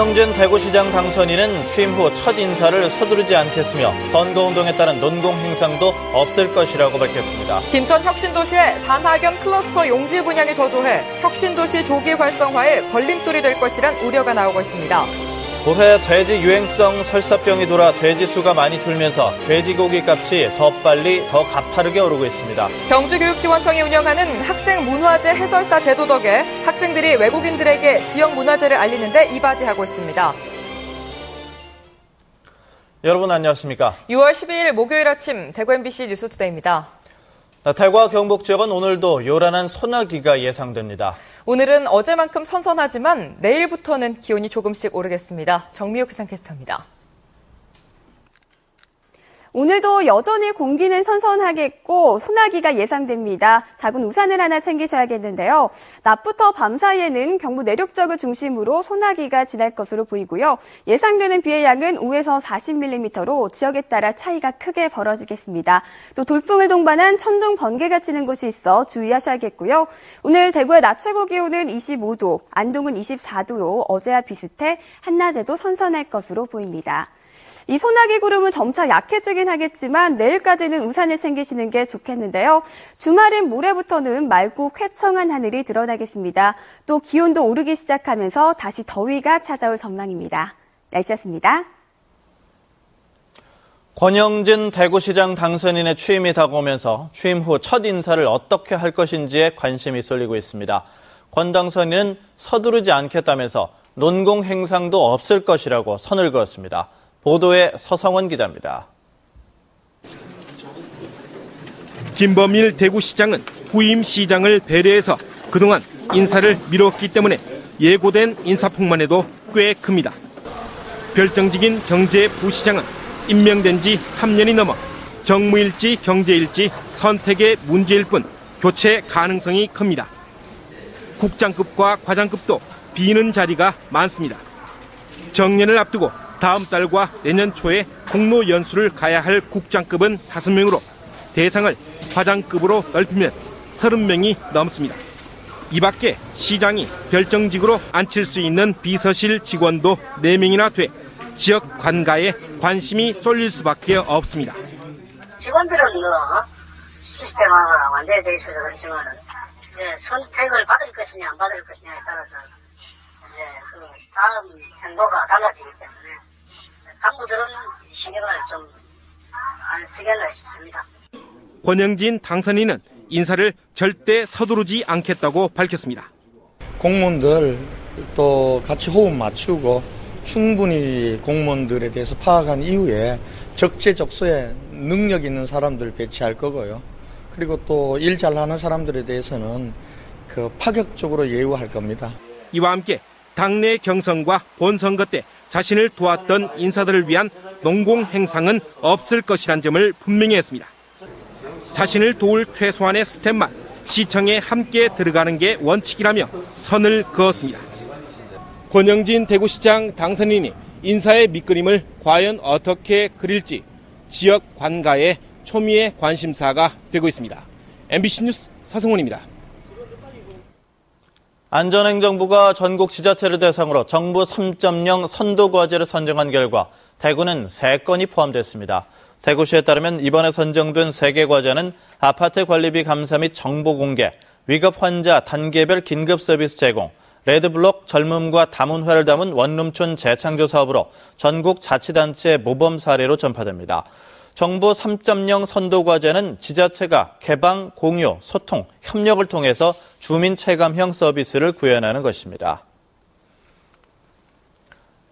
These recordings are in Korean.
권영진 대구시장 당선인은 취임 후 첫 인사를 서두르지 않겠으며 선거운동에 따른 논공 행상도 없을 것이라고 밝혔습니다. 김천 혁신도시의 산학연 클러스터 용지 분양이 저조해 혁신도시 조기 활성화에 걸림돌이 될 것이란 우려가 나오고 있습니다. 올해 돼지 유행성 설사병이 돌아 돼지 수가 많이 줄면서 돼지고기 값이 더 빨리 더 가파르게 오르고 있습니다. 경주교육지원청이 운영하는 학생문화재 해설사 제도 덕에 학생들이 외국인들에게 지역 문화재를 알리는 데 이바지하고 있습니다. 여러분 안녕하십니까? 6월 12일 목요일 아침 대구 MBC 뉴스투데이입니다. 대구와 경북 지역은 오늘도 요란한 소나기가 예상됩니다. 오늘은 어제만큼 선선하지만 내일부터는 기온이 조금씩 오르겠습니다. 정미호 기상캐스터입니다. 오늘도 여전히 공기는 선선하겠고 소나기가 예상됩니다. 작은 우산을 하나 챙기셔야겠는데요. 낮부터 밤 사이에는 경북 내륙 지역을 중심으로 소나기가 지날 것으로 보이고요. 예상되는 비의 양은 5에서 40mm로 지역에 따라 차이가 크게 벌어지겠습니다. 또 돌풍을 동반한 천둥, 번개가 치는 곳이 있어 주의하셔야겠고요. 오늘 대구의 낮 최고 기온은 25도, 안동은 24도로 어제와 비슷해 한낮에도 선선할 것으로 보입니다. 이 소나기 구름은 점차 약해지긴 하겠지만 내일까지는 우산을 챙기시는 게 좋겠는데요. 주말인 모레부터는 맑고 쾌청한 하늘이 드러나겠습니다. 또 기온도 오르기 시작하면서 다시 더위가 찾아올 전망입니다. 날씨였습니다. 권영진 대구시장 당선인의 취임이 다가오면서 취임 후 첫 인사를 어떻게 할 것인지에 관심이 쏠리고 있습니다. 권 당선인은 서두르지 않겠다면서 논공 행상도 없을 것이라고 선을 그었습니다. 보도에 서성원 기자입니다. 김범일 대구시장은 후임 시장을 배려해서 그동안 인사를 미뤘기 때문에 예고된 인사폭만에도 꽤 큽니다. 별정직인 경제부시장은 임명된 지 3년이 넘어 정무일지 경제일지 선택의 문제일 뿐 교체 가능성이 큽니다. 국장급과 과장급도 비는 자리가 많습니다. 정년을 앞두고 다음 달과 내년 초에 공로 연수를 가야 할 국장급은 5명으로 대상을 과장급으로 넓히면 30명이 넘습니다. 이 밖에 시장이 별정직으로 앉힐 수 있는 비서실 직원도 4명이나 돼 지역 관가에 관심이 쏠릴 수밖에 없습니다. 직원들은 시스템화가 완전히 있어서 그렇지만 선택을 받을 것이냐 안 받을 것이냐에 따라서 그 다음 행보가 달라지기 때문에 당부들은 신경을 좀 안 쓰겠나 싶습니다. 권영진 당선인은 인사를 절대 서두르지 않겠다고 밝혔습니다. 공무원들 또 같이 호흡 맞추고 충분히 공무원들에 대해서 파악한 이후에 적재적소에 능력 있는 사람들 배치할 거고요. 그리고 또 일 잘하는 사람들에 대해서는 파격적으로 예우할 겁니다. 이와 함께 당내 경선과 본선거 때 자신을 도왔던 인사들을 위한 농공 행상은 없을 것이란 점을 분명히 했습니다. 자신을 도울 최소한의 스텝만 시청에 함께 들어가는 게 원칙이라며 선을 그었습니다. 권영진 대구시장 당선인이 인사의 밑그림을 과연 어떻게 그릴지 지역 관가의 초미의 관심사가 되고 있습니다. MBC 뉴스 서승훈입니다. 안전행정부가 전국 지자체를 대상으로 정부 3.0 선도과제를 선정한 결과 대구는 3건이 포함됐습니다. 대구시에 따르면 이번에 선정된 3개 과제는 아파트 관리비 감사 및 정보 공개, 위급 환자 단계별 긴급 서비스 제공, 레드블록 젊음과 다문화를 담은 원룸촌 재창조 사업으로 전국 자치단체 모범 사례로 전파됩니다. 정부 3.0 선도과제는 지자체가 개방, 공유, 소통, 협력을 통해서 주민 체감형 서비스를 구현하는 것입니다.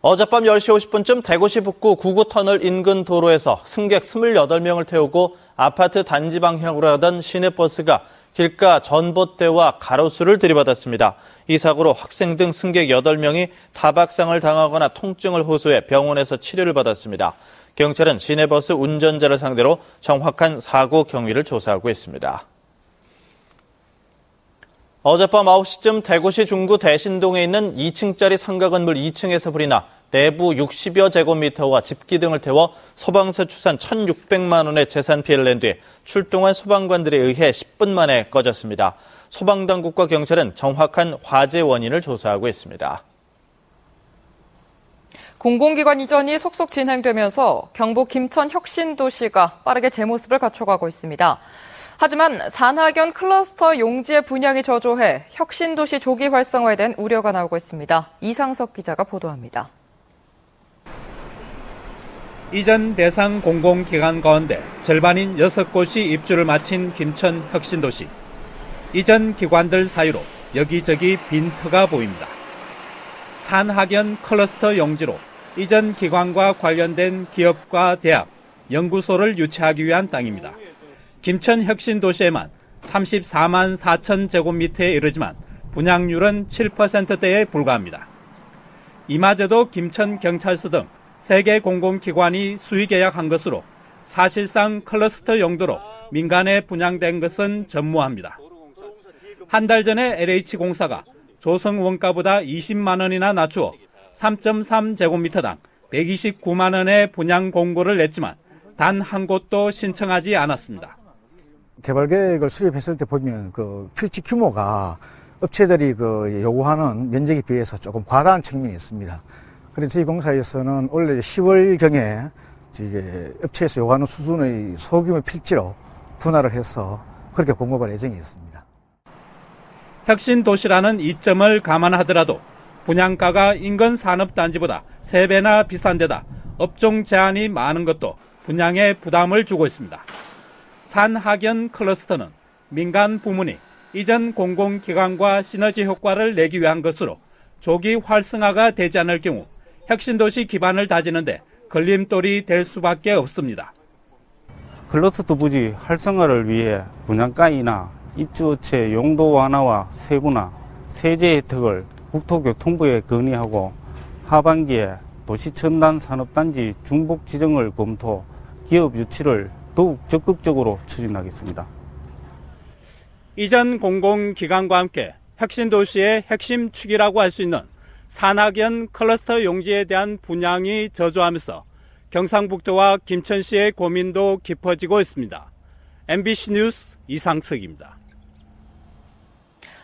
어젯밤 10시 50분쯤 대구시 북구 구구터널 인근 도로에서 승객 28명을 태우고 아파트 단지 방향으로 하던 시내버스가 길가 전봇대와 가로수를 들이받았습니다. 이 사고로 학생 등 승객 8명이 타박상을 당하거나 통증을 호소해 병원에서 치료를 받았습니다. 경찰은 시내버스 운전자를 상대로 정확한 사고 경위를 조사하고 있습니다. 어젯밤 9시쯤 대구시 중구 대신동에 있는 2층짜리 상가 건물 2층에서 불이 나 내부 60여 제곱미터와 집기 등을 태워 소방서 추산 1,600만 원의 재산 피해를 낸 뒤 출동한 소방관들에 의해 10분 만에 꺼졌습니다. 소방당국과 경찰은 정확한 화재 원인을 조사하고 있습니다. 공공기관 이전이 속속 진행되면서 경북 김천 혁신도시가 빠르게 제 모습을 갖춰가고 있습니다. 하지만 산학연 클러스터 용지의 분양이 저조해 혁신도시 조기 활성화에 대한 우려가 나오고 있습니다. 이상석 기자가 보도합니다. 이전 대상 공공기관 가운데 절반인 6곳이 입주를 마친 김천 혁신도시. 이전 기관들 사이로 여기저기 빈터가 보입니다. 산학연 클러스터 용지로 이전 기관과 관련된 기업과 대학, 연구소를 유치하기 위한 땅입니다. 김천 혁신도시에만 34만 4천 제곱미터에 이르지만 분양률은 7%대에 불과합니다. 이마저도 김천경찰서 등 3개 공공기관이 수의계약한 것으로 사실상 클러스터 용도로 민간에 분양된 것은 전무합니다. 한 달 전에 LH공사가 조성 원가보다 20만 원이나 낮추어 3.3제곱미터당 129만 원의 분양 공고를 냈지만 단 한 곳도 신청하지 않았습니다. 개발 계획을 수립했을 때 보면 그 필지 규모가 업체들이 요구하는 면적에 비해서 조금 과다한 측면이 있습니다. 그래서 저희 공사에서는 원래 10월경에 업체에서 요구하는 수준의 소규모 필지로 분할을 해서 그렇게 공급할 예정이 있습니다. 혁신도시라는 이점을 감안하더라도 분양가가 인근 산업단지보다 3배나 비싼 데다 업종 제한이 많은 것도 분양에 부담을 주고 있습니다. 산학연 클러스터는 민간 부문이 이전 공공기관과 시너지 효과를 내기 위한 것으로 조기 활성화가 되지 않을 경우 혁신도시 기반을 다지는데 걸림돌이 될 수밖에 없습니다. 클러스터 부지 활성화를 위해 분양가이나 입주업체 용도 완화와 세분화, 세제 혜택을 국토교통부에 건의하고 하반기에 도시첨단 산업단지 중복 지정을 검토, 기업 유치를 더욱 적극적으로 추진하겠습니다. 이전 공공기관과 함께 혁신도시의 핵심 축이라고 할 수 있는 산학연 클러스터 용지에 대한 분양이 저조하면서 경상북도와 김천시의 고민도 깊어지고 있습니다. MBC 뉴스 이상석입니다.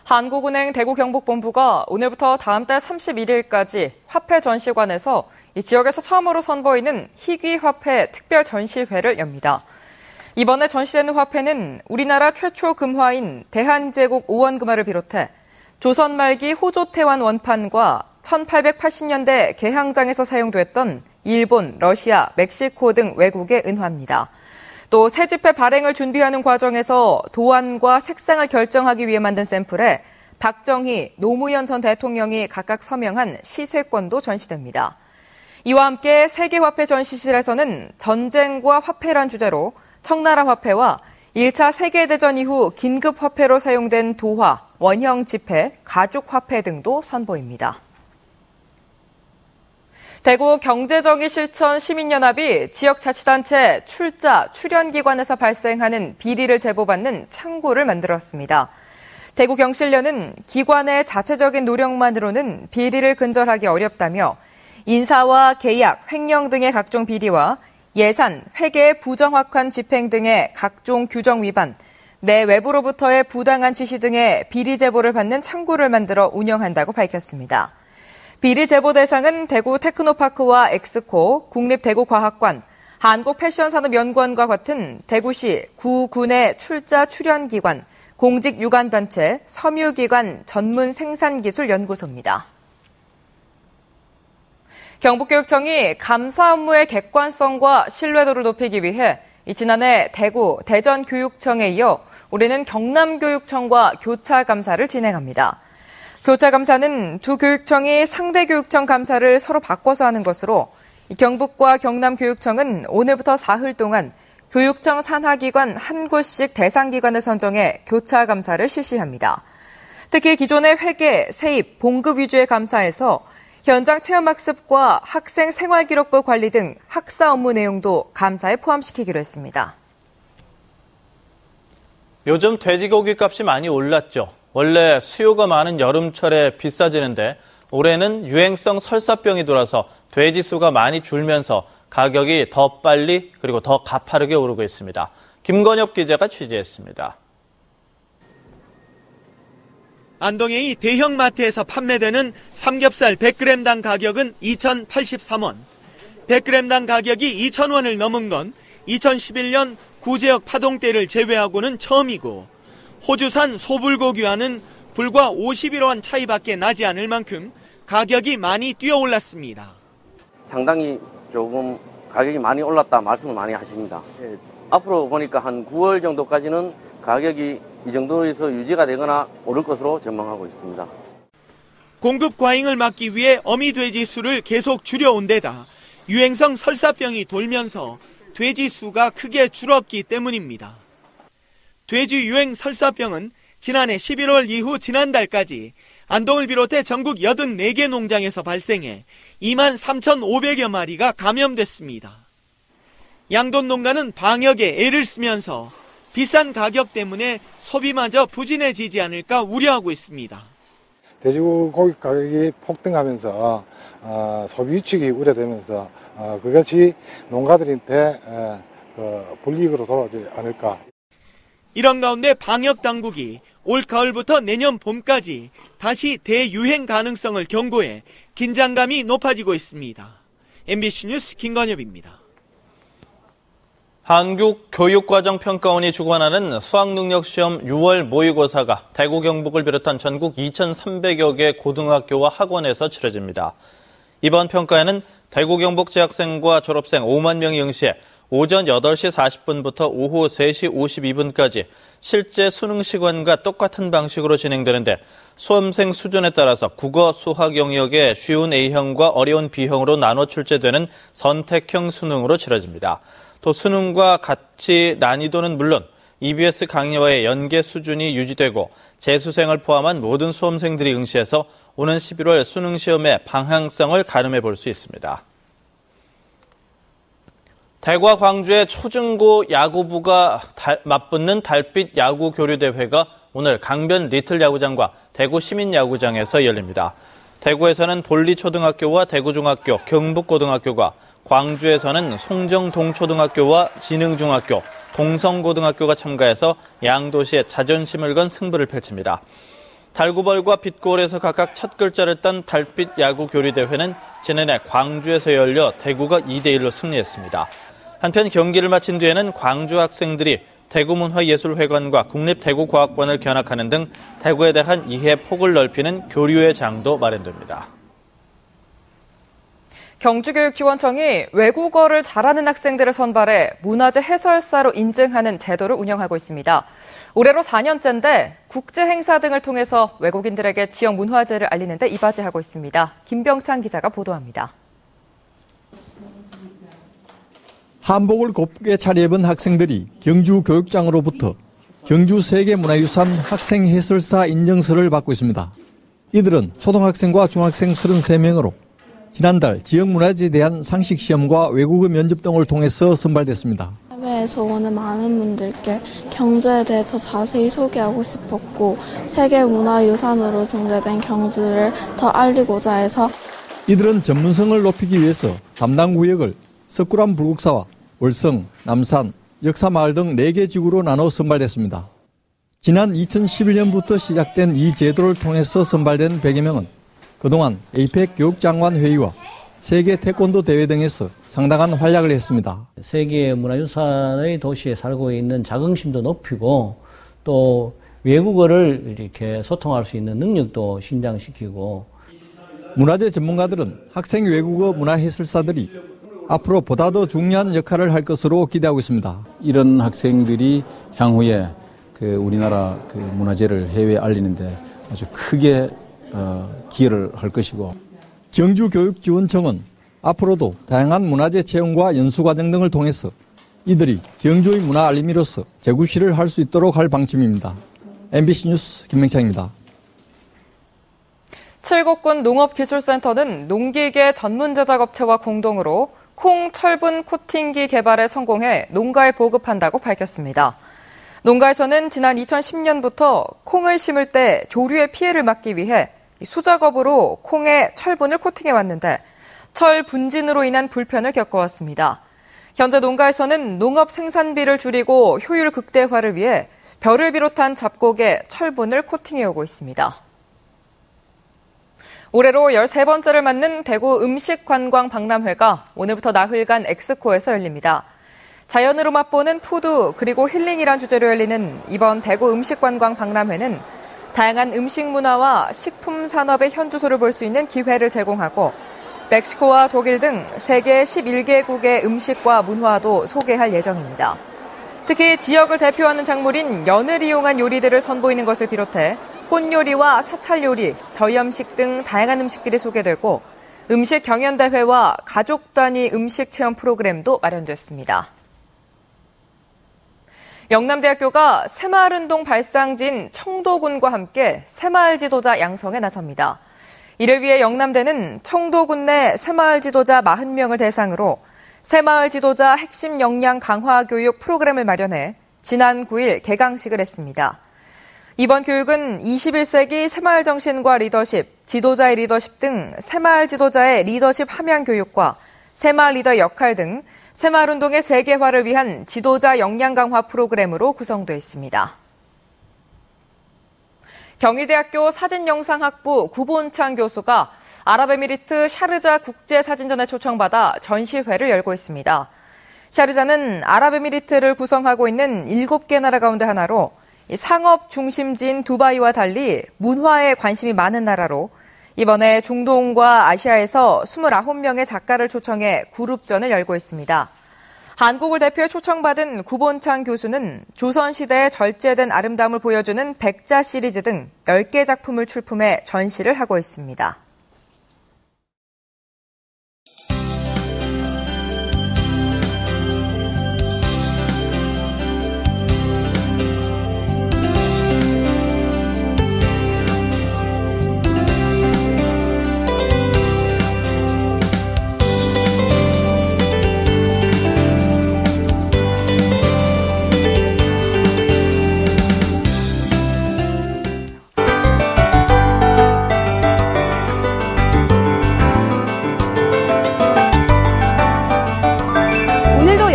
한국은행 대구경북본부가 오늘부터 다음 달 31일까지 화폐 전시관에서 이 지역에서 처음으로 선보이는 희귀 화폐 특별 전시회를 엽니다. 이번에 전시되는 화폐는 우리나라 최초 금화인 대한제국 5원금화를 비롯해 조선 말기 호조태완 원판과 1880년대 개항장에서 사용됐던 일본, 러시아, 멕시코 등 외국의 은화입니다. 또 새집회 발행을 준비하는 과정에서 도안과 색상을 결정하기 위해 만든 샘플에 박정희, 노무현 전 대통령이 각각 서명한 시쇄권도 전시됩니다. 이와 함께 세계화폐 전시실에서는 전쟁과 화폐란 주제로 청나라 화폐와 1차 세계대전 이후 긴급화폐로 사용된 도화, 원형 지폐, 가죽화폐 등도 선보입니다. 대구 경제정의실천 시민연합이 지역자치단체 출자, 출연기관에서 발생하는 비리를 제보받는 창구를 만들었습니다. 대구 경실련은 기관의 자체적인 노력만으로는 비리를 근절하기 어렵다며 인사와 계약, 횡령 등의 각종 비리와 예산, 회계 부정확한 집행 등의 각종 규정 위반, 내 외부로부터의 부당한 지시 등의 비리 제보를 받는 창구를 만들어 운영한다고 밝혔습니다. 비리 제보 대상은 대구 테크노파크와 엑스코, 국립대구과학관, 한국패션산업연구원과 같은 대구시 구군의 출자 출연기관, 공직유관단체, 섬유기관 전문생산기술연구소입니다. 경북교육청이 감사 업무의 객관성과 신뢰도를 높이기 위해 지난해 대구, 대전교육청에 이어 올해는 경남교육청과 교차감사를 진행합니다. 교차감사는 두 교육청이 상대 교육청 감사를 서로 바꿔서 하는 것으로 경북과 경남교육청은 오늘부터 사흘 동안 교육청 산하기관 한 곳씩 대상기관을 선정해 교차감사를 실시합니다. 특히 기존의 회계, 세입, 봉급 위주의 감사에서 현장 체험학습과 학생 생활기록부 관리 등 학사 업무 내용도 감사에 포함시키기로 했습니다. 요즘 돼지고기 값이 많이 올랐죠. 원래 수요가 많은 여름철에 비싸지는데 올해는 유행성 설사병이 돌아서 돼지 수가 많이 줄면서 가격이 더 빨리 그리고 더 가파르게 오르고 있습니다. 김건엽 기자가 취재했습니다. 안동의 대형 마트에서 판매되는 삼겹살 100g당 가격은 2,083원. 100g당 가격이 2,000원을 넘은 건 2011년 구제역 파동때를 제외하고는 처음이고, 호주산 소불고기와는 불과 51원 차이밖에 나지 않을 만큼 가격이 많이 뛰어올랐습니다. 상당히 조금 가격이 많이 올랐다 말씀을 많이 하십니다. 앞으로 보니까 한 9월 정도까지는 가격이 이 정도에서 유지가 되거나 오를 것으로 전망하고 있습니다. 공급 과잉을 막기 위해 어미돼지 수를 계속 줄여온 데다 유행성 설사병이 돌면서 돼지 수가 크게 줄었기 때문입니다. 돼지 유행 설사병은 지난해 11월 이후 지난달까지 안동을 비롯해 전국 84개 농장에서 발생해 23,500여 마리가 감염됐습니다. 양돈 농가는 방역에 애를 쓰면서 비싼 가격 때문에 소비마저 부진해지지 않을까 우려하고 있습니다. 돼지고기 가격이 폭등하면서 소비 위축이 우려되면서 그것이 농가들한테 불이익으로 돌아오지 않을까. 이런 가운데 방역 당국이 올 가을부터 내년 봄까지 다시 대유행 가능성을 경고해 긴장감이 높아지고 있습니다. MBC 뉴스 김건엽입니다. 한국교육과정평가원이 주관하는 수학능력시험 6월 모의고사가 대구 경북을 비롯한 전국 2,300여 개 고등학교와 학원에서 치러집니다. 이번 평가에는 대구 경북 재학생과 졸업생 5만 명이 응시해 오전 8시 40분부터 오후 3시 52분까지 실제 수능 시간과 똑같은 방식으로 진행되는데, 수험생 수준에 따라서 국어, 수학 영역의 쉬운 A형과 어려운 B형으로 나눠 출제되는 선택형 수능으로 치러집니다. 또 수능과 같이 난이도는 물론 EBS 강의와의 연계 수준이 유지되고 재수생을 포함한 모든 수험생들이 응시해서 오는 11월 수능 시험의 방향성을 가늠해 볼 수 있습니다. 대구와 광주의 초중고 야구부가 맞붙는 달빛 야구 교류대회가 오늘 강변 리틀 야구장과 대구 시민야구장에서 열립니다. 대구에서는 볼리초등학교와 대구중학교, 경북고등학교가, 광주에서는 송정동초등학교와 진흥중학교, 동성고등학교가 참가해서 양도시의 자존심을 건 승부를 펼칩니다. 달구벌과 빛골에서 각각 첫 글자를 딴 달빛 야구 교류대회는 지난해 광주에서 열려 대구가 2대1로 승리했습니다. 한편 경기를 마친 뒤에는 광주 학생들이 대구문화예술회관과 국립대구과학관을 견학하는 등 대구에 대한 이해 폭을 넓히는 교류의 장도 마련됩니다. 경주교육지원청이 외국어를 잘하는 학생들을 선발해 문화재 해설사로 인증하는 제도를 운영하고 있습니다. 올해로 4년째인데 국제 행사 등을 통해서 외국인들에게 지역 문화재를 알리는 데 이바지하고 있습니다. 김병찬 기자가 보도합니다. 한복을 곱게 차려입은 학생들이 경주교육장으로부터 경주세계문화유산 학생해설사 인증서를 받고 있습니다. 이들은 초등학생과 중학생 33명으로 지난달 지역문화재에 대한 상식시험과 외국어 면접 등을 통해서 선발됐습니다. 해외에서 오는 많은 분들께 경주에 대해서 자세히 소개하고 싶었고 세계문화유산으로 등재된 경주를 더 알리고자 해서 이들은 전문성을 높이기 위해서 담당 구역을 석굴암 불국사와 월성, 남산, 역사마을 등 4개 지구로 나눠 선발됐습니다. 지난 2011년부터 시작된 이 제도를 통해서 선발된 100여 명은 그동안 에이펙 교육장관 세계 태권도 대회 등에서 상당한 활약을 했습니다. 세계 문화유산의 도시에 살고 있는 자긍심도 높이고 또 외국어를 이렇게 소통할 수 있는 능력도 신장시키고. 문화재 전문가들은 학생 외국어 문화해설사들이 앞으로 보다 더 중요한 역할을 할 것으로 기대하고 있습니다. 이런 학생들이 향후에 우리나라 문화재를 해외에 알리는데 아주 크게 기여를 할 것이고. 경주교육지원청은 앞으로도 다양한 문화재 체험과 연수과정 등을 통해서 이들이 경주의 문화 알림이로서 재구시를 할 수 있도록 할 방침입니다. MBC 뉴스 김명창입니다. 칠곡군 농업기술센터는 농기계 전문 제작업체와 공동으로 콩 철분 코팅기 개발에 성공해 농가에 보급한다고 밝혔습니다. 농가에서는 지난 2010년부터 콩을 심을 때 조류의 피해를 막기 위해 수작업으로 콩에 철분을 코팅해왔는데 철 분진으로 인한 불편을 겪어왔습니다. 현재 농가에서는 농업 생산비를 줄이고 효율 극대화를 위해 벼를 비롯한 잡곡에 철분을 코팅해오고 있습니다. 올해로 13번째를 맞는 대구 음식관광박람회가 오늘부터 나흘간 엑스코에서 열립니다. 자연으로 맛보는 푸드 그리고 힐링이란 주제로 열리는 이번 대구 음식관광박람회는 다양한 음식 문화와 식품 산업의 현주소를 볼 수 있는 기회를 제공하고 멕시코와 독일 등 세계 11개국의 음식과 문화도 소개할 예정입니다. 특히 지역을 대표하는 작물인 연을 이용한 요리들을 선보이는 것을 비롯해 꽃요리와 사찰요리, 저염식 등 다양한 음식들이 소개되고 음식 경연대회와 가족 단위 음식 체험 프로그램도 마련됐습니다. 영남대학교가 새마을운동 발상지인 청도군과 함께 새마을 지도자 양성에 나섭니다. 이를 위해 영남대는 청도군 내 새마을 지도자 40명을 대상으로 새마을 지도자 핵심 역량 강화 교육 프로그램을 마련해 지난 9일 개강식을 했습니다. 이번 교육은 21세기 새마을 정신과 리더십, 지도자의 리더십 등 새마을 지도자의 리더십 함양 교육과 새마을 리더의 역할 등 새마을 운동의 세계화를 위한 지도자 역량 강화 프로그램으로 구성되어 있습니다. 경희대학교 사진영상학부 구본창 교수가 아랍에미리트 샤르자 국제사진전에 초청받아 전시회를 열고 있습니다. 샤르자는 아랍에미리트를 구성하고 있는 7개 나라 가운데 하나로 상업 중심지인 두바이와 달리 문화에 관심이 많은 나라로 이번에 중동과 아시아에서 29명의 작가를 초청해 그룹전을 열고 있습니다. 한국을 대표해 초청받은 구본창 교수는 조선시대의 절제된 아름다움을 보여주는 백자 시리즈 등 10개 작품을 출품해 전시를 하고 있습니다.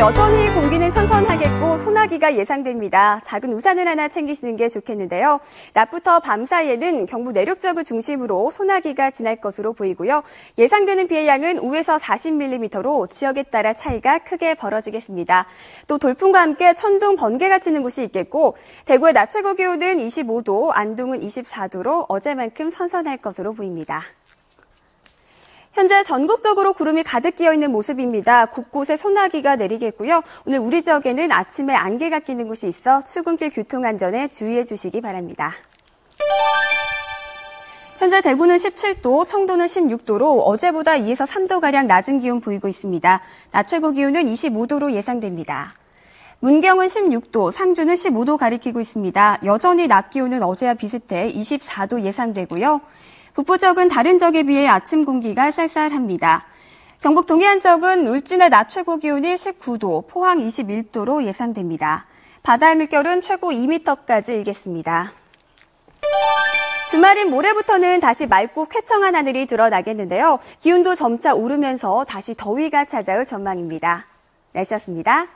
여전히 공기는 선선하겠고 소나기가 예상됩니다. 작은 우산을 하나 챙기시는 게 좋겠는데요. 낮부터 밤 사이에는 경북 내륙 지역을 중심으로 소나기가 지날 것으로 보이고요. 예상되는 비의 양은 5에서 40mm로 지역에 따라 차이가 크게 벌어지겠습니다. 또 돌풍과 함께 천둥, 번개가 치는 곳이 있겠고 대구의 낮 최고 기온은 25도, 안동은 24도로 어제만큼 선선할 것으로 보입니다. 현재 전국적으로 구름이 가득 끼어있는 모습입니다. 곳곳에 소나기가 내리겠고요. 오늘 우리 지역에는 아침에 안개가 끼는 곳이 있어 출근길 교통안전에 주의해 주시기 바랍니다. 현재 대구는 17도, 청도는 16도로 어제보다 2에서 3도가량 낮은 기온 보이고 있습니다. 낮 최고 기온은 25도로 예상됩니다. 문경은 16도, 상주는 15도 가리키고 있습니다. 여전히 낮 기온은 어제와 비슷해 24도 예상되고요. 북부 지역은 다른 지역에 비해 아침 공기가 쌀쌀합니다. 경북 동해안 지역은 울진의 낮 최고 기온이 19도, 포항 21도로 예상됩니다. 바다의 물결은 최고 2m까지 일겠습니다. 주말인 모레부터는 다시 맑고 쾌청한 하늘이 드러나겠는데요. 기온도 점차 오르면서 다시 더위가 찾아올 전망입니다. 날씨였습니다.